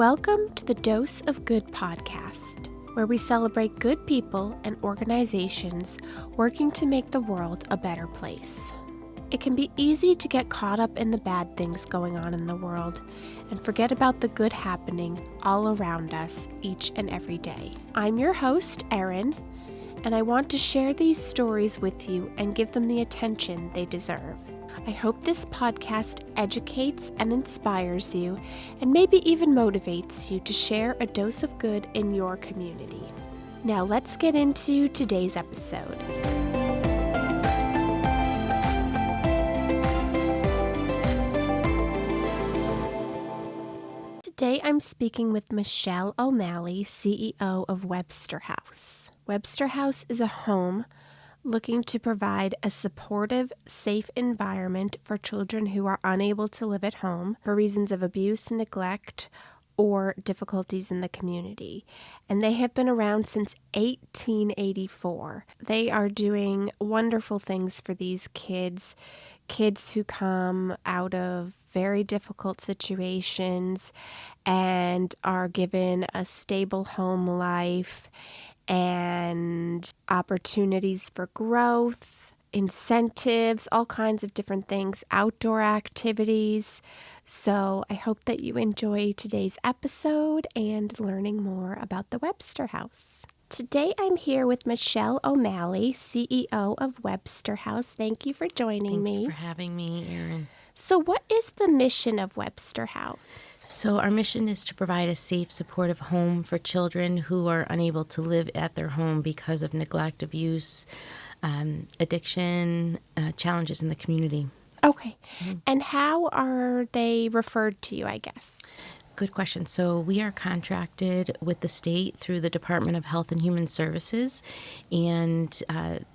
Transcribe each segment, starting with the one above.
Welcome to the Dose of Good podcast, where we celebrate good people and organizations working to make the world a better place. It can be easy to get caught up in the bad things going on in the world and forget about the good happening all around us each and every day. I'm your host, Erin, and I want to share these stories with you and give them the attention they deserve. I hope this podcast educates and inspires you and maybe even motivates you to share a dose of good in your community. Now let's get into today's episode. Today I'm speaking with Michelle O'Malley, CEO of Webster House. Webster House is a home looking to provide a supportive, safe environment for children who are unable to live at home for reasons of abuse, neglect, or difficulties in the community. And they have been around since 1884. They are doing wonderful things for these kids who come out of very difficult situations and are given a stable home life and opportunities for growth, incentives, all kinds of different things, outdoor activities. So I hope that you enjoy today's episode and learning more about the Webster House. Today I'm here with Michelle O'Malley, CEO of Webster House. Thank you for joining me. Thank you for having me, Erin. So what is the mission of Webster House? So our mission is to provide a safe, supportive home for children who are unable to live at their home because of neglect, abuse, addiction, challenges in the community. Okay. Mm-hmm. And how are they referred to you, I guess? Good question. So we are contracted with the state through the Department of Health and Human Services. And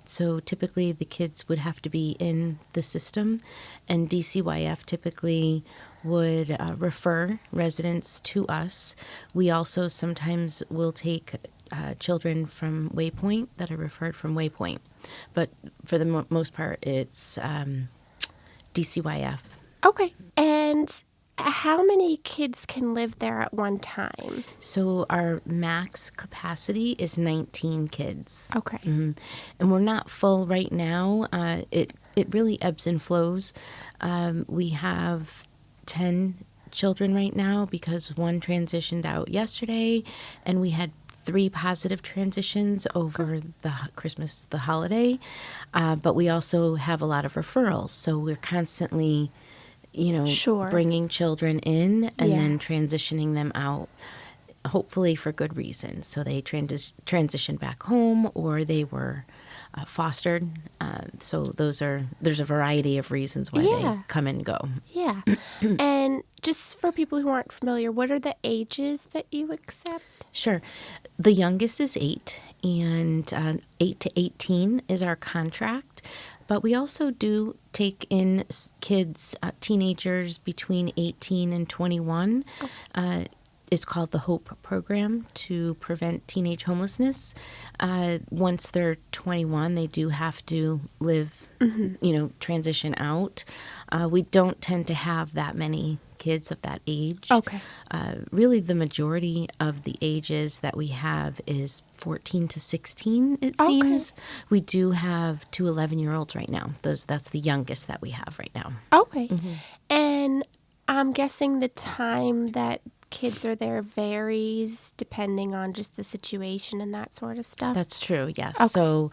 so typically the kids would have to be in the system, and DCYF typically would refer residents to us. We also sometimes will take children from Waypoint that are referred from Waypoint. But for the most part, it's DCYF. Okay. And how many kids can live there at one time? So our max capacity is 19 kids. Okay. Mm-hmm. And we're not full right now. It really ebbs and flows. We have 10 children right now because one transitioned out yesterday, and we had 3 positive transitions over the holiday. But we also have a lot of referrals. So we're constantly bringing children in and then transitioning them out, hopefully for good reasons. So they transitioned back home, or they were fostered. So there's a variety of reasons why they come and go. Yeah. And just for people who aren't familiar, what are the ages that you accept? Sure. The youngest is 8, and 8 to 18 is our contract. But we also do take in kids, teenagers between 18 and 21. It's called the HOPE program to prevent teenage homelessness. Once they're 21, they do have to live, transition out. We don't tend to have that many kids of that age. Okay. Really, the majority of the ages that we have is 14 to 16, it seems. We do have 2 11-year-olds right now. That's the youngest that we have right now. Okay. Mm-hmm. And I'm guessing the time that kids are there varies depending on just the situation and that sort of stuff? That's true, yes. Okay. So,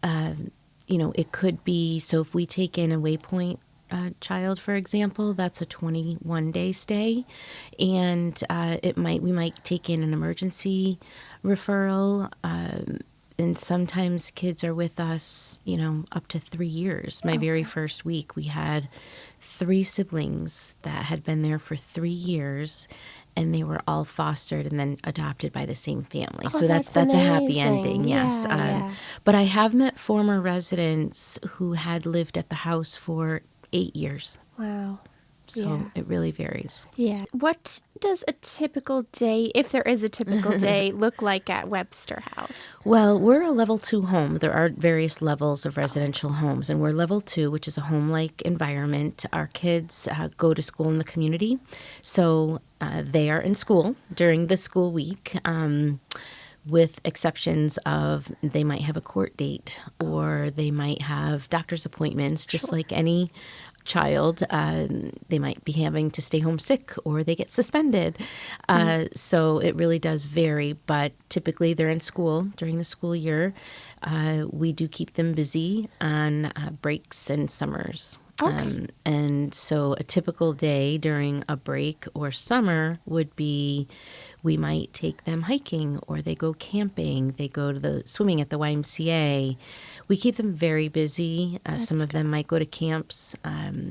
it could be, so if we take in a Waypoint child, for example, that's a 21-day stay, and we might take in an emergency referral, and sometimes kids are with us, up to 3 years. My very first week, we had 3 siblings that had been there for 3 years, and they were all fostered and then adopted by the same family. Oh, so that's a happy ending, yes. Yeah. But I have met former residents who had lived at the house for 8 years. Wow. So Yeah. it really varies. Yeah. What does a typical day, if there is a typical day, look like at Webster House? Well, we're a level 2 home. There are various levels of residential homes, and we're level 2, which is a home-like environment. Our kids go to school in the community, so they are in school during the school week. With exceptions of they might have a court date or they might have doctor's appointments, just Sure. like any child. They might be having to stay home sick or they get suspended. So it really does vary, but typically they're in school during the school year. We do keep them busy on breaks and summers. Okay. And so a typical day during a break or summer would be we might take them hiking or they go camping, they go to the swimming at the YMCA. We keep them very busy. Some of them might go to camps.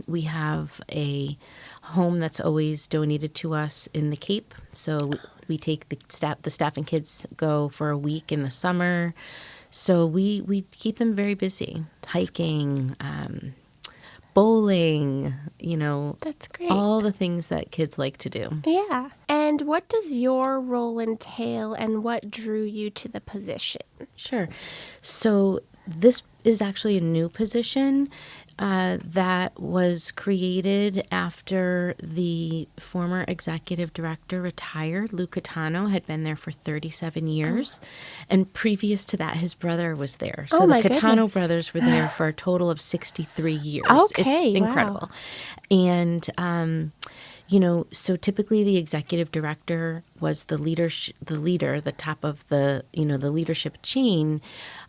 We have a home that's always donated to us in the Cape. So we take the staff and kids go for a week in the summer. So we keep them very busy, hiking, bowling, That's great. all the things that kids like to do. Yeah. And what does your role entail and what drew you to the position? Sure. So this is actually a new position that was created after the former executive director retired. Lou Catano had been there for 37 years. And previous to that, his brother was there. So Oh, the my Catano goodness. brothers were there for a total of 63 years. Okay, It's wow. incredible. And, so typically the executive director was the leader, the top of the leadership chain.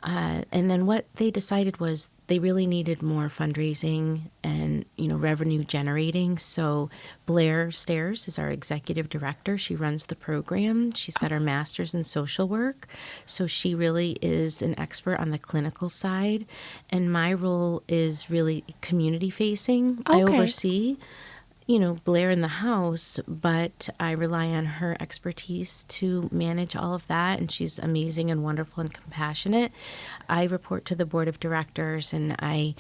And then what they decided was they really needed more fundraising and, revenue generating. So Blair Stairs is our executive director. She runs the program. She's got her master's in social work. So she really is an expert on the clinical side. And my role is really community facing. I Okay. oversee Blair in the house, but I rely on her expertise to manage all of that. And she's amazing and wonderful and compassionate. I report to the board of directors and I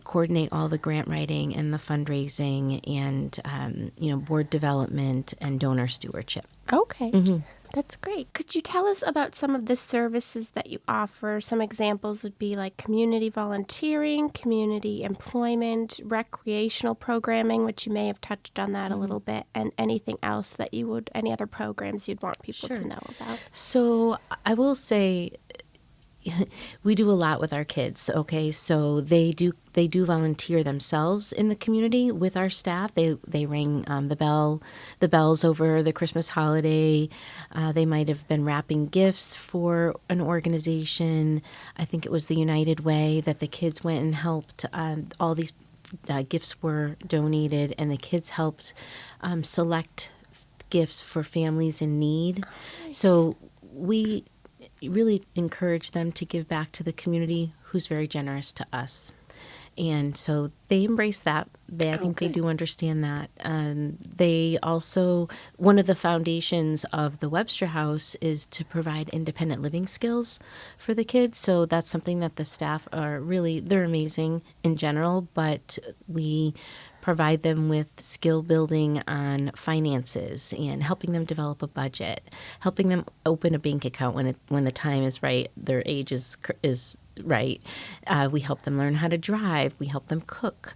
coordinate all the grant writing and the fundraising and, board development and donor stewardship. Okay. That's great. Could you tell us about some of the services that you offer? Some examples would be like community volunteering, community employment, recreational programming, which you may have touched on that a little bit, and anything else that any other programs you'd want people Sure. to know about. So I will say we do a lot with our kids. Okay, so they do volunteer themselves in the community with our staff. They ring the bells over the Christmas holiday. They might have been wrapping gifts for an organization. I think it was the United Way that the kids went and helped. All these gifts were donated, and the kids helped select gifts for families in need. So we really encourage them to give back to the community who's very generous to us. And so they embrace that. I think they do understand that. They also, one of the foundations of the Webster House is to provide independent living skills for the kids. So that's something that the staff they're amazing in general, but we provide them with skill building on finances and helping them develop a budget, helping them open a bank account when the time is right, their age is right. We help them learn how to drive. We help them cook.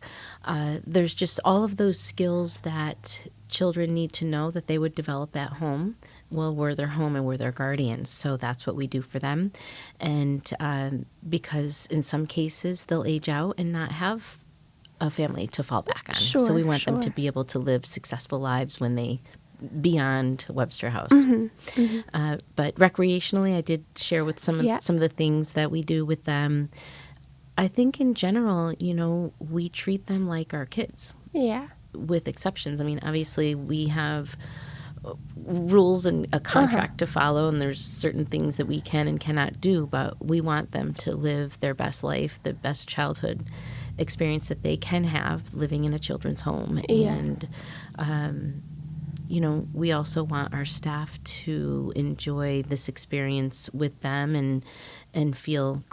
There's just all of those skills that children need to know that they would develop at home. Well, we're their home and we're their guardians, so that's what we do for them. And because in some cases they'll age out and not have a family to fall back on. So we want them to be able to live successful lives when they beyond Webster House. But recreationally, I did share with some of the things that we do with them. I think in general, we treat them like our kids. Yeah. With exceptions. I mean, obviously we have rules and a contract to follow, and there's certain things that we can and cannot do, but we want them to live their best life, the best childhood experience that they can have living in a children's home. Yeah. And we also want our staff to enjoy this experience with them and feel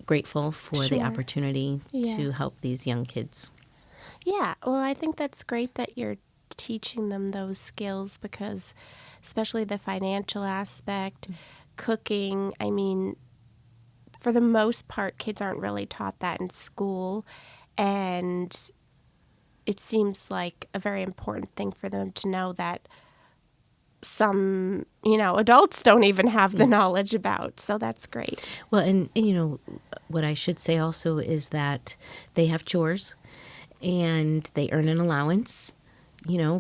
grateful for the opportunity to help these young kids. Yeah, well, I think that's great that you're teaching them those skills because, especially the financial aspect, cooking, I mean, for the most part, kids aren't really taught that in school. And it seems like a very important thing for them to know that some, adults don't even have the knowledge about. So that's great. Well, and what I should say also is that they have chores and they earn an allowance,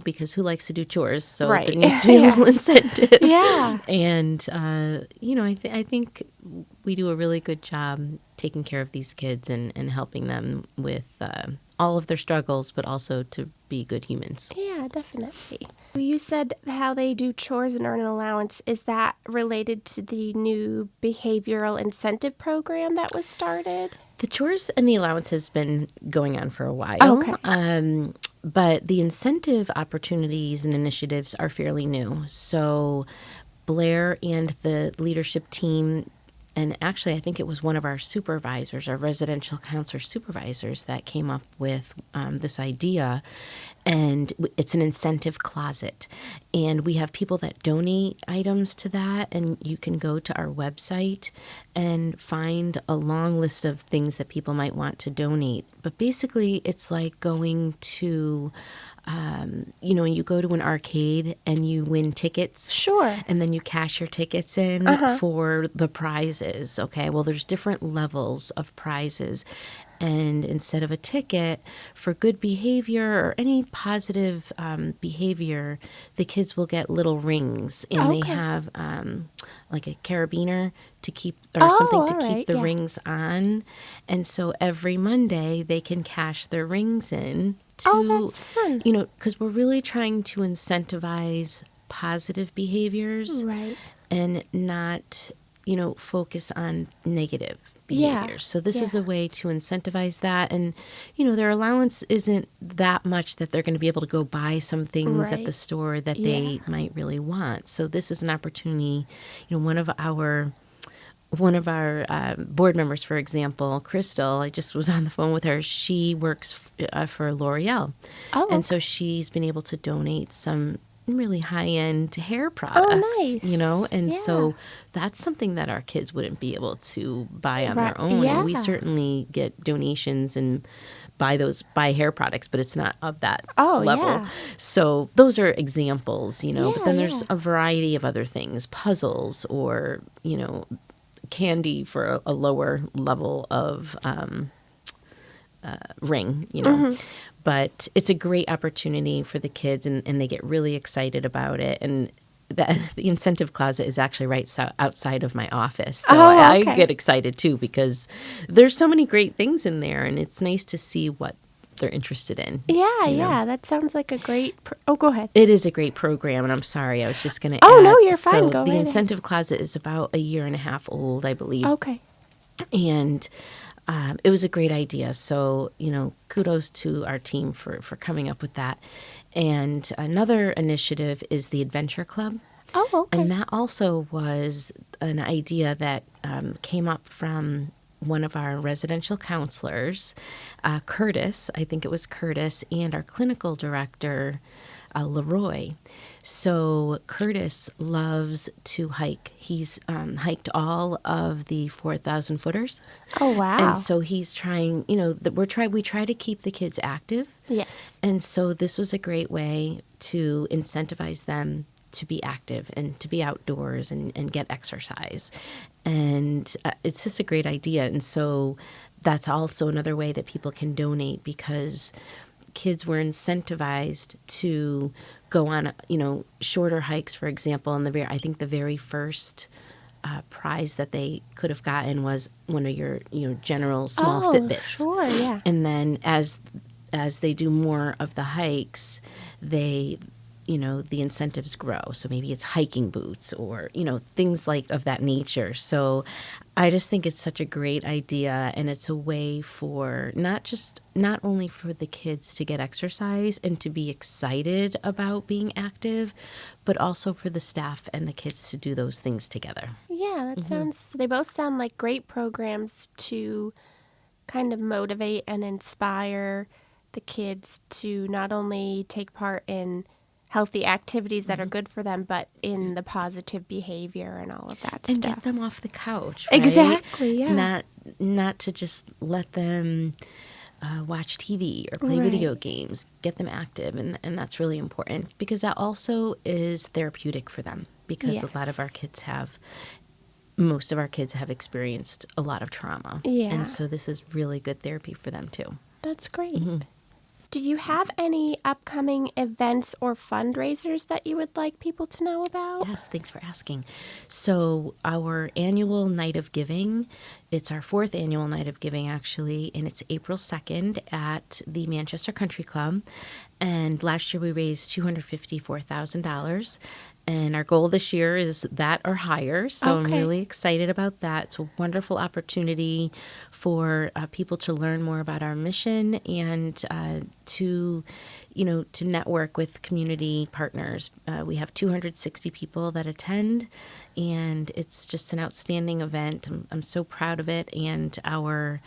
because who likes to do chores? So there Right. needs to be a little incentive. Yeah. And, I think we do a really good job taking care of these kids and helping them with all of their struggles, but also to be good humans. Yeah, definitely. You said how they do chores and earn an allowance. Is that related to the new behavioral incentive program that was started? The chores and the allowance has been going on for a while. Okay. But the incentive opportunities and initiatives are fairly new. So Blair and the leadership team, and actually I think it was one of our supervisors, our residential counselor supervisors, that came up with this idea. And it's an incentive closet. And we have people that donate items to that. And you can go to our website and find a long list of things that people might want to donate. But basically, it's like going to, you go to an arcade and you win tickets. Sure. And then you cash your tickets in for the prizes. Okay. Well, there's different levels of prizes. And instead of a ticket, for good behavior or any positive behavior, the kids will get little rings. And they have like a carabiner to keep, or something to keep the rings on. And so every Monday, they can cash their rings in to, that's fun. because we're really trying to incentivize positive behaviors. Right. And not, focus on negative behaviors. Yeah. So this is a way to incentivize that. And, their allowance isn't that much that they're going to be able to go buy some things at the store that they might really want. So this is an opportunity. One of our board members, for example, Crystal, I just was on the phone with her. She works for L'Oreal. Oh, and so she's been able to donate some really high-end hair products, nice. and so that's something that our kids wouldn't be able to buy on their own. Yeah. And we certainly get donations and buy hair products, but it's not of that level. Yeah. So those are examples, but then there's a variety of other things, puzzles or, candy for a lower level of ring, But it's a great opportunity for the kids, and they get really excited about it. And the incentive closet is actually right outside of my office. So I get excited, too, because there's so many great things in there, and it's nice to see what they're interested in. Yeah. That sounds like a great... go ahead. It is a great program, and I'm sorry, I was just going to add. Oh, no, you're fine. Go the right incentive closet is about a year and a half old, I believe. Okay. And it was a great idea. So, kudos to our team for coming up with that. And another initiative is the Adventure Club. Oh, okay. And that also was an idea that came up from one of our residential counselors, Curtis, I think it was Curtis, and our clinical director, Leroy. So Curtis loves to hike. He's hiked all of the 4,000 footers. Oh, wow. And so he's trying, we try to keep the kids active. Yes. And so this was a great way to incentivize them to be active and to be outdoors and get exercise. And it's just a great idea. And so that's also another way that people can donate, because kids were incentivized to go on, shorter hikes, for example. And I think the very first prize that they could have gotten was one of your, general small Fitbits. Sure, yeah. And then as they do more of the hikes, the incentives grow. So maybe it's hiking boots or, things like of that nature. So I just think it's such a great idea, and it's a way for not only for the kids to get exercise and to be excited about being active, but also for the staff and the kids to do those things together. Yeah, they both sound like great programs to kind of motivate and inspire the kids to not only take part in healthy activities that are good for them, but in the positive behavior and all of that And stuff. get them off the couch, right? Exactly, yeah. Not to just let them watch TV or play video games. Get them active, and that's really important because that also is therapeutic for them. Because a lot of our kids most of our kids have experienced a lot of trauma, Yeah. and so this is really good therapy for them too. That's great. Do you have any upcoming events or fundraisers that you would like people to know about? Yes, thanks for asking. So our annual Night of Giving, it's our 4th annual Night of Giving actually, and it's April 2nd at the Manchester Country Club. And last year we raised $254,000. And our goal this year is that or higher. So I'm really excited about that. It's a wonderful opportunity for people to learn more about our mission and to network with community partners. We have 260 people that attend, and it's just an outstanding event. I'm so proud of it, and our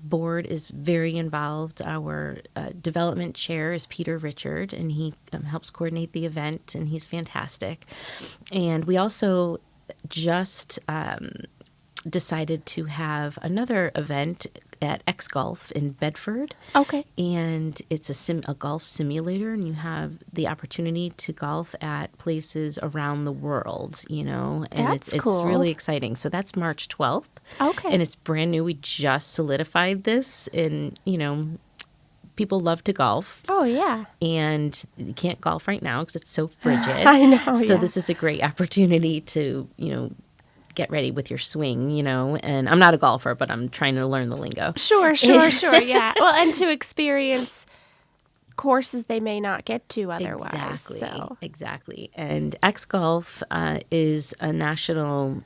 board is very involved. Our development chair is Peter Richard, and he helps coordinate the event, and he's fantastic. And we also just decided to have another event at X Golf in Bedford. Okay. And it's a golf simulator, and you have the opportunity to golf at places around the world, and That's it's cool. really exciting. So that's March 12th. Okay. And it's brand new. We just solidified this, and, people love to golf. Oh, yeah. And you can't golf right now because it's so frigid. I know, So yeah. this is a great opportunity to, get ready with your swing, and I'm not a golfer, but I'm trying to learn the lingo. Sure, yeah. Well, and to experience courses they may not get to otherwise. Exactly. And X Golf is a national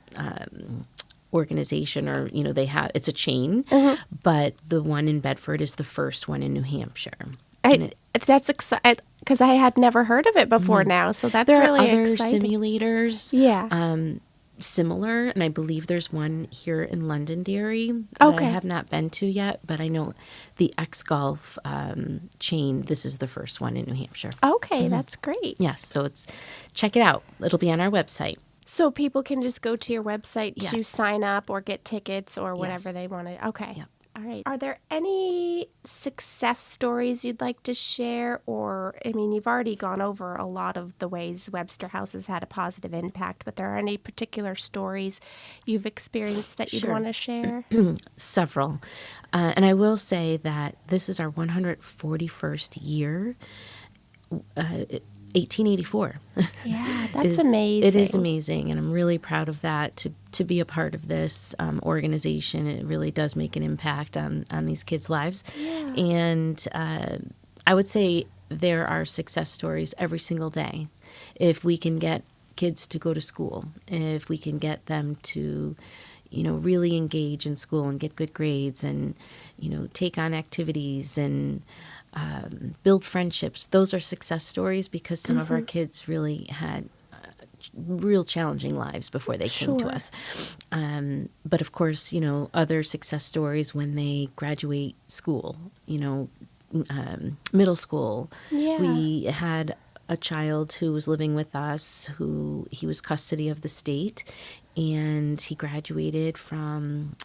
organization, or it's a chain, but the one in Bedford is the first one in New Hampshire. That's exciting because I had never heard of it before now, so that's there really are other exciting. Simulators. Yeah. Similar, and I believe there's one here in Londonderry that I have not been to yet, but I know the X Golf chain, this is the first one in New Hampshire. Okay, that's great. Yes, so check it out. It'll be on our website. So people can just go to your website to Yes. sign up or get tickets or whatever Yes. they want to. Okay. Yep. All right. Are there any success stories you'd like to share? Or, you've already gone over a lot of the ways Webster House has had a positive impact, but there are any particular stories you've experienced that you'd Sure. want to share? Several. And I will say that this is our 141st year. 1884. Yeah, that's amazing. It is amazing, and I'm really proud of that, to be a part of this organization. It really does make an impact on these kids' lives. Yeah. And I would say there are success stories every single day. If we can get kids to go to school, if we can get them to really engage in school and get good grades and, take on activities and build friendships. Those are success stories because some of our kids really had real challenging lives before they came to us. But of course, other success stories when they graduate school, middle school. Yeah. We had a child who was living with us he was custody of the state, and he graduated from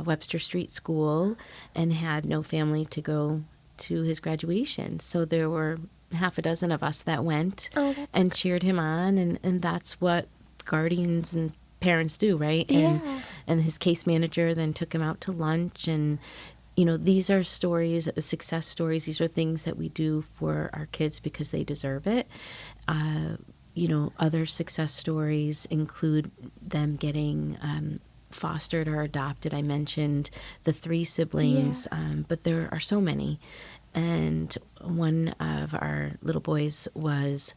Webster Street School and had no family to go to his graduation. So there were half a dozen of us that went and cheered him on, and that's what guardians and parents do, right? Yeah. And his case manager then took him out to lunch, and these are stories, success stories. These are things that we do for our kids because they deserve it. Other success stories include them getting fostered or adopted. I mentioned the 3 siblings, but there are so many. And one of our little boys was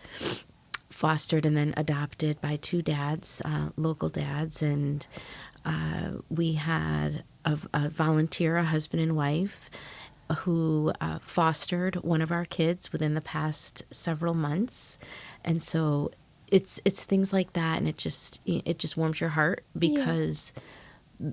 fostered and then adopted by 2 dads, local dads. And we had a volunteer, a husband and wife, who fostered one of our kids within the past several months. And so it's things like that, and it just warms your heart because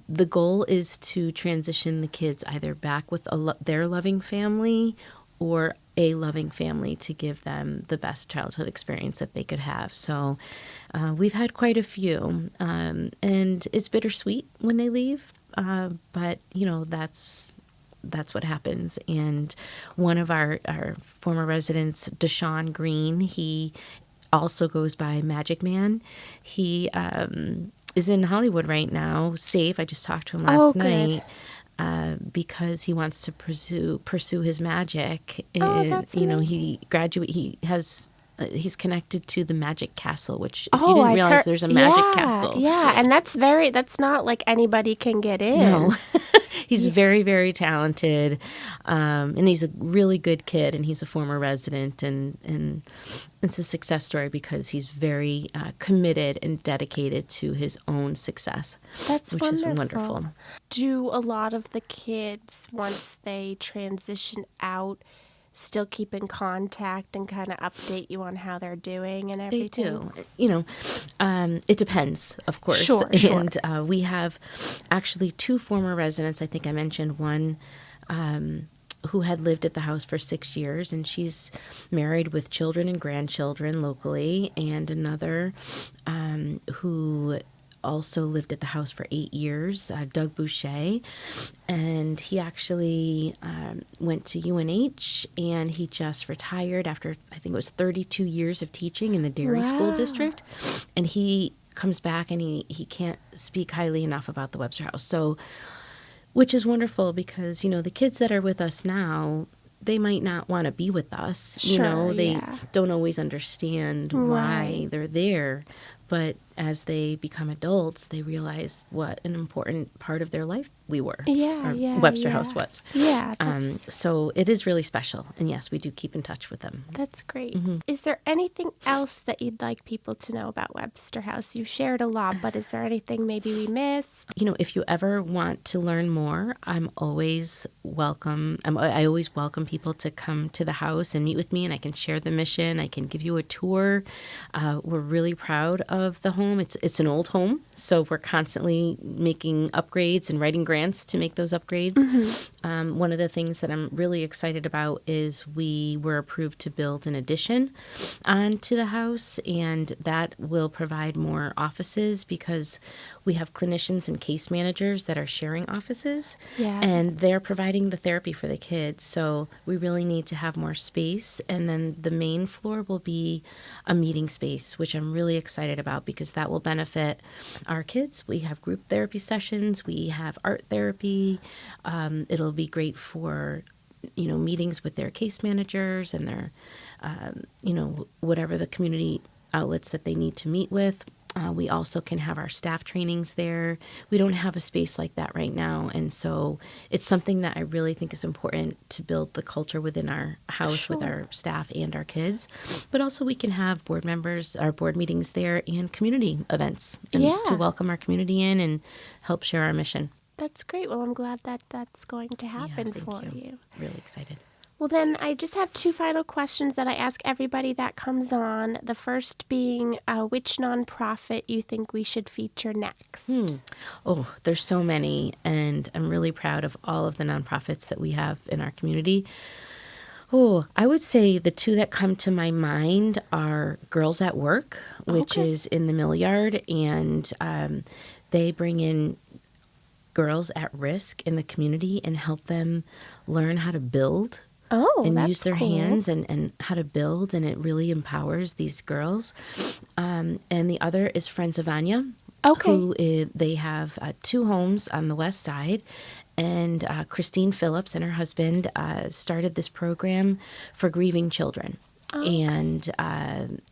the goal is to transition the kids either back with their loving family or a loving family to give them the best childhood experience that they could have. So we've had quite a few, and it's bittersweet when they leave, but that's what happens. And one of our former residents, Deshaun Green, he also goes by Magic Man. He is in Hollywood right now, safe. I just talked to him last night. Because he wants to pursue his magic. And, that's he graduate. He has. He's connected to the Magic Castle, which if you didn't realize, there's a Magic Castle. Yeah, and that's not like anybody can get in. No. He's very, very talented, and he's a really good kid, and he's a former resident, and it's a success story because he's very committed and dedicated to his own success, which is wonderful. Do a lot of the kids, once they transition out, still keep in contact and kind of update you on how they're doing and everything? They do. It depends, of course. Sure. And we have actually 2 former residents. I think I mentioned one who had lived at the house for 6 years, and she's married with children and grandchildren locally, and another who also lived at the house for 8 years, Doug Boucher, and he actually went to UNH, and he just retired after, I think it was 32 years of teaching in the Dairy School District, and he comes back, and he can't speak highly enough about the Webster House, so, which is wonderful because, the kids that are with us now, they might not want to be with us. They don't always understand why they're there. But as they become adults, they realize what an important part of their life we were. Webster House was. Yeah. So it is really special. And yes, we do keep in touch with them. That's great. Mm-hmm. Is there anything else that you'd like people to know about Webster House? You've shared a lot, but is there anything maybe we missed? If you ever want to learn more, I'm always welcome. I always welcome people to come to the house and meet with me, and I can share the mission. I can give you a tour. We're really proud of the home. It's an old home, so we're constantly making upgrades and writing grants to make those upgrades. Mm-hmm. One of the things that I'm really excited about is we were approved to build an addition onto the house, and that will provide more offices because we have clinicians and case managers that are sharing offices, and they're providing the therapy for the kids. So we really need to have more space, and then the main floor will be a meeting space, which I'm really excited about because that will benefit our kids. We have group therapy sessions, we have art therapy. It'll be great for meetings with their case managers and their whatever the community outlets that they need to meet with. We also can have our staff trainings there. We don't have a space like that right now. And so it's something that I really think is important to build the culture within our house with our staff and our kids. But also we can have board members, our board meetings there, and community events to welcome our community in and help share our mission. That's great. Well, I'm glad that that's going to happen for you. Really excited. Well, then I just have 2 final questions that I ask everybody that comes on. The first being, which nonprofit you think we should feature next? Oh, there's so many, and I'm really proud of all of the nonprofits that we have in our community. Oh, I would say the 2 that come to my mind are Girls at Work, which is in the Mill Yard, and they bring in girls at risk in the community and help them learn how to build. And use their hands and how to build, and it really empowers these girls. And the other is Friends of Anya, who they have 2 homes on the west side, and Christine Phillips and her husband started this program for grieving children. And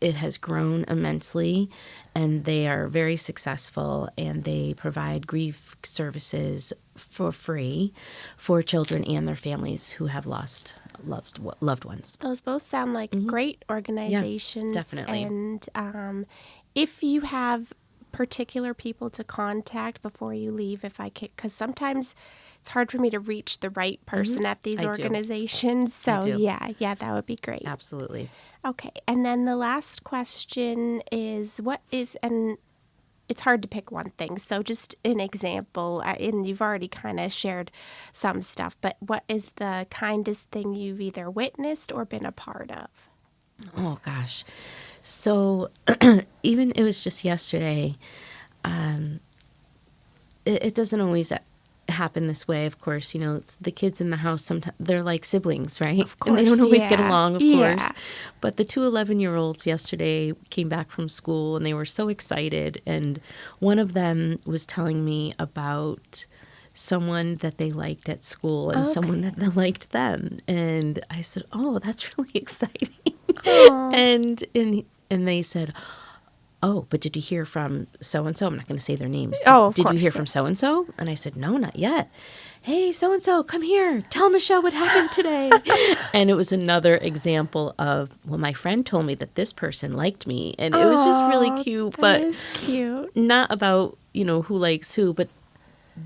it has grown immensely, and they are very successful, and they provide grief services for free for children and their families who have lost loved ones. Those both sound like great organizations. Yeah, definitely. And if you have particular people to contact before you leave, if I can, because sometimes it's hard for me to reach the right person at these organizations. So yeah, that would be great. Absolutely. Okay. And then the last question is, what is, and it's hard to pick one thing. So just an example, and you've already kind of shared some stuff, but what is the kindest thing you've either witnessed or been a part of? Oh gosh. So even it was just yesterday. It doesn't always happen this way, of course. It's the kids in the house, sometimes they're like siblings, right? Of And they course, don't always get yeah. along, of Yeah. course. But the two 11-year-olds yesterday came back from school and they were so excited. And one of them was telling me about someone that they liked at school and someone that liked them. And I said, "Oh, that's really exciting." Aw. And they said, "Oh, but did you hear from so-and-so?" I'm not going to say their names. Oh, of Did you course, hear yeah. from so-and-so? And I said, "No, not yet." "Hey, so-and-so, come here. Tell Michelle what happened today." And it was another example of, well, my friend told me that this person liked me. And it was just really Aw, cute, that but is cute. not about, who likes who, but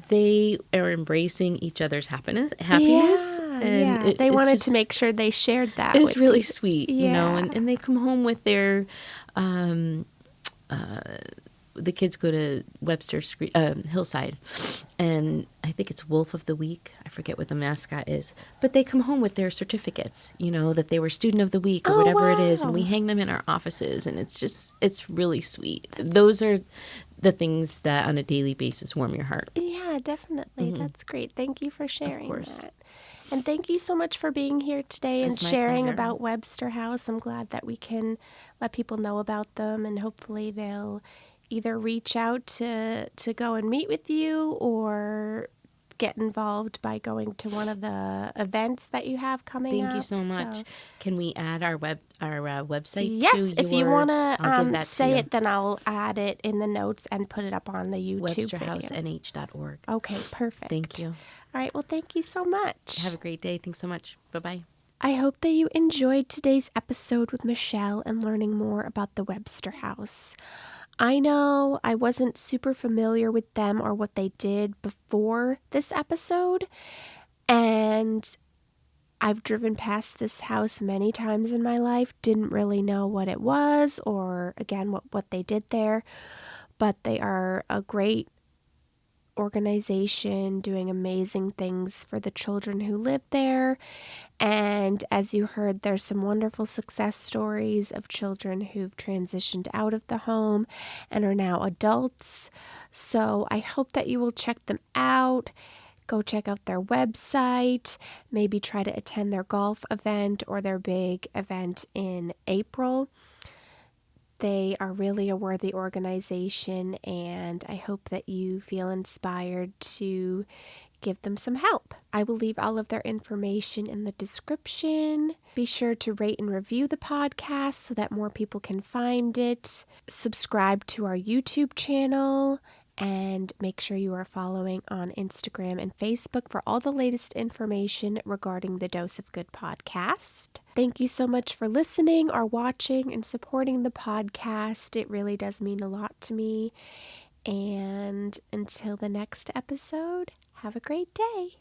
they are embracing each other's happiness. Yeah, And yeah. They it's wanted to just, make sure they shared that it's with really you. sweet, Yeah. and they come home with their, the kids go to Webster Hillside, and I think it's Wolf of the Week. I forget what the mascot is, but they come home with their certificates, that they were Student of the Week or Oh, whatever it is, and we wow. hang them in our offices, and it's really sweet. Those are the things that on a daily basis warm your heart. Yeah, definitely. That's great. Thank you for sharing course. that. And thank you so much for being here today and It's my sharing pleasure. about Webster House. I'm glad that we can let people know about them, and hopefully they'll either reach out to go and meet with you or get involved by going to one of the events that you have coming Thank up. you so much. Can we add our website to Yes, if you want I'll give to that to say you. it, then I'll add it in the notes and put it up on the YouTube video. WebsterHouseNH.org. Okay, perfect. Thank you. All right, well, thank you so much. Have a great day. Thanks so much. Bye-bye. I hope that you enjoyed today's episode with Michelle and learning more about the Webster House. I know I wasn't super familiar with them or what they did before this episode, and I've driven past this house many times in my life, didn't really know what it was or, again, what they did there, but they are a great organization doing amazing things for the children who live there. And as you heard, there's some wonderful success stories of children who've transitioned out of the home and are now adults. So I hope that you will check them out. Go check out their website, maybe try to attend their golf event or their big event in April. They are really a worthy organization, and I hope that you feel inspired to give them some help. I will leave all of their information in the description. Be sure to rate and review the podcast so that more people can find it. Subscribe to our YouTube channel, and make sure you are following on Instagram and Facebook for all the latest information regarding the Dose of Good podcast. Thank you so much for listening or watching and supporting the podcast. It really does mean a lot to me. And until the next episode, have a great day.